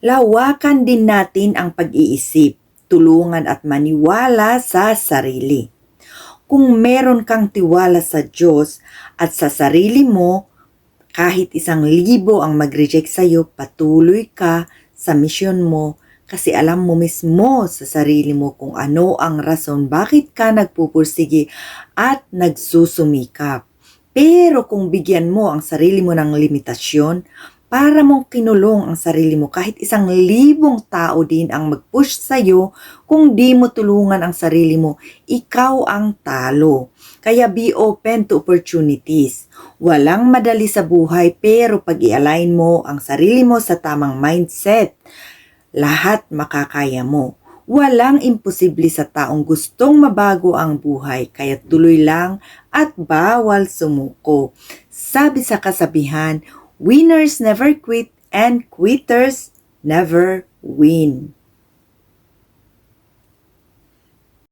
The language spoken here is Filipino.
Lawakan din natin ang pag-iisip, tulungan at maniwala sa sarili. Kung meron kang tiwala sa Diyos at sa sarili mo, kahit 1,000 ang mag-reject sa'yo, patuloy ka sa misyon mo kasi alam mo mismo sa sarili mo kung ano ang rason bakit ka nagpupursige at nagsusumikap. Pero kung bigyan mo ang sarili mo ng limitasyon, para mong kinulong ang sarili mo kahit 1,000 tao din ang mag-push sa'yo, kung di mo tulungan ang sarili mo, ikaw ang talo. Kaya be open to opportunities. Walang madali sa buhay pero pag i-align mo ang sarili mo sa tamang mindset, lahat makakaya mo. Walang imposible sa taong gustong mabago ang buhay, kaya tuloy lang at bawal sumuko. Sabi sa kasabihan, winners never quit and quitters never win.